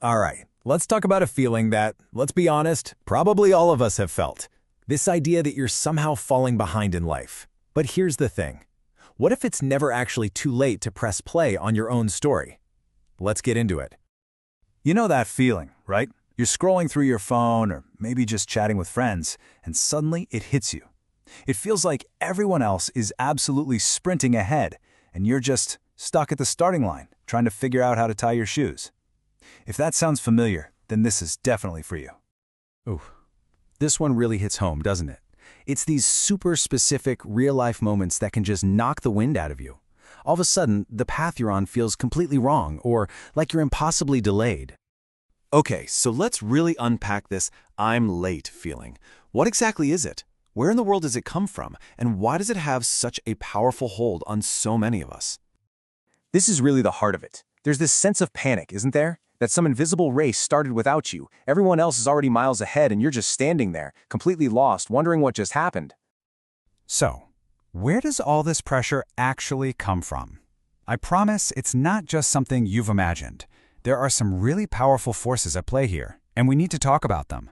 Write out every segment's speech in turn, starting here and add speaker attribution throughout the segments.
Speaker 1: All right, let's talk about a feeling that, let's be honest, probably all of us have felt. This idea that you're somehow falling behind in life. But here's the thing. What if it's never actually too late to press play on your own story? Let's get into it.
Speaker 2: You know that feeling, right? You're scrolling through your phone or maybe just chatting with friends, and suddenly it hits you. It feels like everyone else is absolutely sprinting ahead, and you're just stuck at the starting line, trying to figure out how to tie your shoes. If that sounds familiar, then this is definitely for you.
Speaker 1: Ooh, this one really hits home, doesn't it? It's these super specific, real-life moments that can just knock the wind out of you. All of a sudden, the path you're on feels completely wrong, or like you're impossibly delayed.
Speaker 3: Okay, so let's really unpack this "I'm late" feeling. What exactly is it? Where in the world does it come from? And why does it have such a powerful hold on so many of us?
Speaker 4: This is really the heart of it. There's this sense of panic, isn't there? That some invisible race started without you. Everyone else is already miles ahead and you're just standing there, completely lost, wondering what just happened.
Speaker 2: So, where does all this pressure actually come from? I promise it's not just something you've imagined. There are some really powerful forces at play here, and we need to talk about them.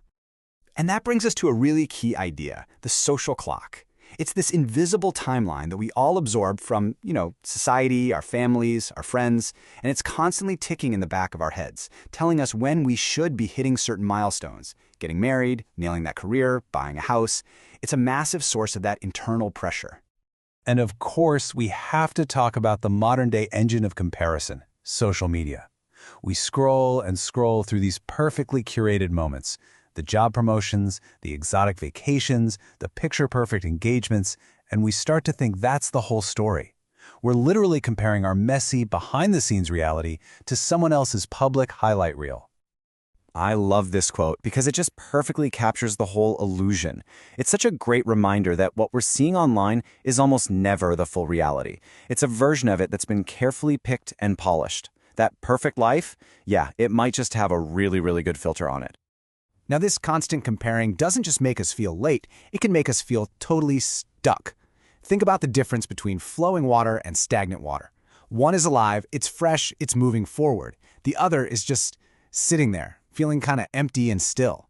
Speaker 4: And that brings us to a really key idea, the social clock. It's this invisible timeline that we all absorb from, society, our families, our friends, and it's constantly ticking in the back of our heads, telling us when we should be hitting certain milestones, getting married, nailing that career, buying a house. It's a massive source of that internal pressure.
Speaker 2: And of course, we have to talk about the modern-day engine of comparison, social media. We scroll and scroll through these perfectly curated moments, the job promotions, the exotic vacations, the picture-perfect engagements, and we start to think that's the whole story. We're literally comparing our messy, behind-the-scenes reality to someone else's public highlight reel.
Speaker 4: I love this quote because it just perfectly captures the whole illusion. It's such a great reminder that what we're seeing online is almost never the full reality. It's a version of it that's been carefully picked and polished. That perfect life, yeah, it might just have a really, really good filter on it. Now, this constant comparing doesn't just make us feel late, it can make us feel totally stuck. Think about the difference between flowing water and stagnant water. One is alive, it's fresh, it's moving forward. The other is just sitting there, feeling kind of empty and still.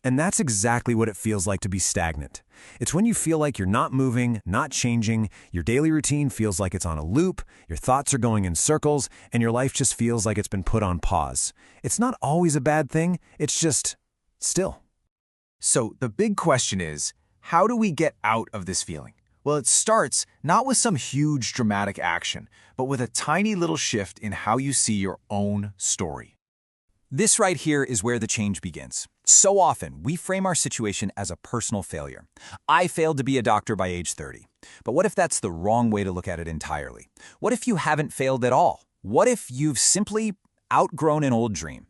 Speaker 1: And that's exactly what it feels like to be stagnant. It's when you feel like you're not moving, not changing, your daily routine feels like it's on a loop, your thoughts are going in circles, and your life just feels like it's been put on pause. It's not always a bad thing, it's just still.
Speaker 5: So the big question is, how do we get out of this feeling? Well, it starts not with some huge dramatic action, but with a tiny little shift in how you see your own story. This right here is where the change begins. So often, we frame our situation as a personal failure. I failed to be a doctor by age 30. But what if that's the wrong way to look at it entirely? What if you haven't failed at all? What if you've simply outgrown an old dream?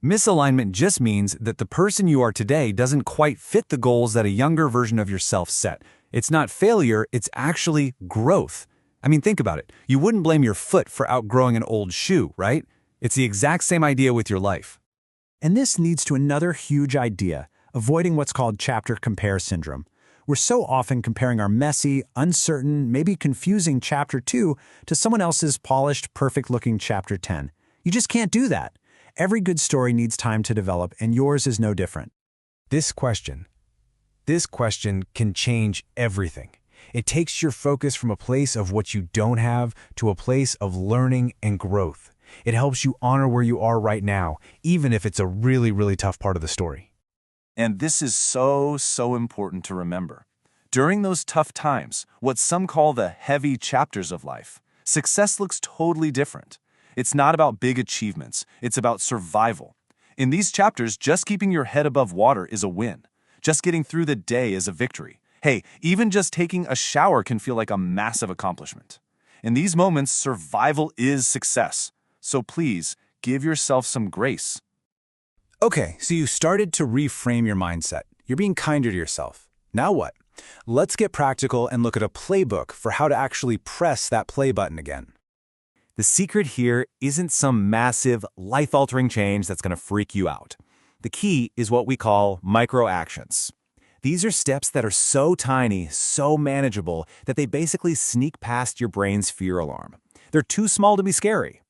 Speaker 2: Misalignment just means that the person you are today doesn't quite fit the goals that a younger version of yourself set. It's not failure, it's actually growth. I mean, think about it. You wouldn't blame your foot for outgrowing an old shoe, right? It's the exact same idea with your life.
Speaker 6: And this leads to another huge idea, avoiding what's called chapter compare syndrome. We're so often comparing our messy, uncertain, maybe confusing chapter 2 to someone else's polished, perfect-looking chapter 10. You just can't do that. Every good story needs time to develop, and yours is no different.
Speaker 2: This question can change everything. It takes your focus from a place of what you don't have to a place of learning and growth. It helps you honor where you are right now, even if it's a really, really tough part of the story.
Speaker 3: And this is so important to remember. During those tough times, what some call the heavy chapters of life, success looks totally different. It's not about big achievements, it's about survival. In these chapters, just keeping your head above water is a win. Just getting through the day is a victory. Hey, even just taking a shower can feel like a massive accomplishment. In these moments, survival is success. So please, give yourself some grace.
Speaker 2: Okay, so you started to reframe your mindset. You're being kinder to yourself. Now what? Let's get practical and look at a playbook for how to actually press that play button again.
Speaker 3: The secret here isn't some massive, life-altering change that's going to freak you out. The key is what we call micro-actions. These are steps that are so tiny, so manageable, that they basically sneak past your brain's fear alarm. They're too small to be scary.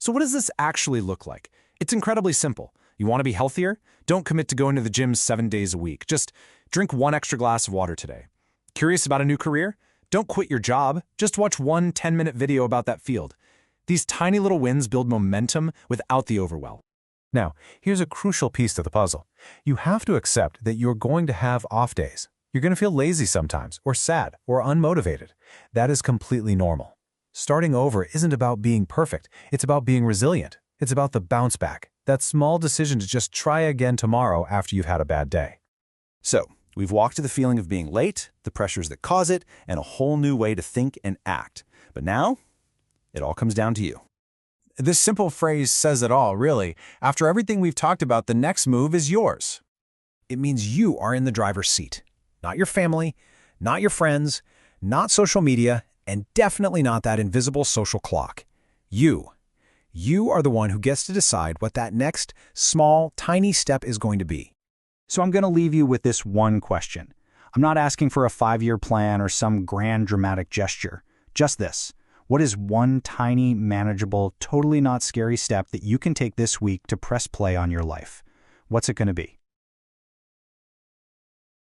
Speaker 6: So what does this actually look like?
Speaker 1: It's incredibly simple. You want to be healthier? Don't commit to going to the gym 7 days a week. Just drink 1 extra glass of water today. Curious about a new career? Don't quit your job. Just watch one 10-minute video about that field. These tiny little wins build momentum without the overwhelm.
Speaker 2: Now, here's a crucial piece to the puzzle. You have to accept that you're going to have off days. You're going to feel lazy sometimes, or sad, or unmotivated. That is completely normal. Starting over isn't about being perfect. It's about being resilient. It's about the bounce back, that small decision to just try again tomorrow after you've had a bad day.
Speaker 4: So, we've walked to the feeling of being late, the pressures that cause it, and a whole new way to think and act. But now, it all comes down to you.
Speaker 6: This simple phrase says it all, really. After everything we've talked about, the next move is yours.
Speaker 1: It means you are in the driver's seat. Not your family, not your friends, not social media, and definitely not that invisible social clock. You. You are the one who gets to decide what that next, small, tiny step is going to be.
Speaker 7: So I'm going to leave you with this one question. I'm not asking for a 5-year plan or some grand dramatic gesture. Just this. What is one tiny, manageable, totally not scary step that you can take this week to press play on your life? What's it going to be?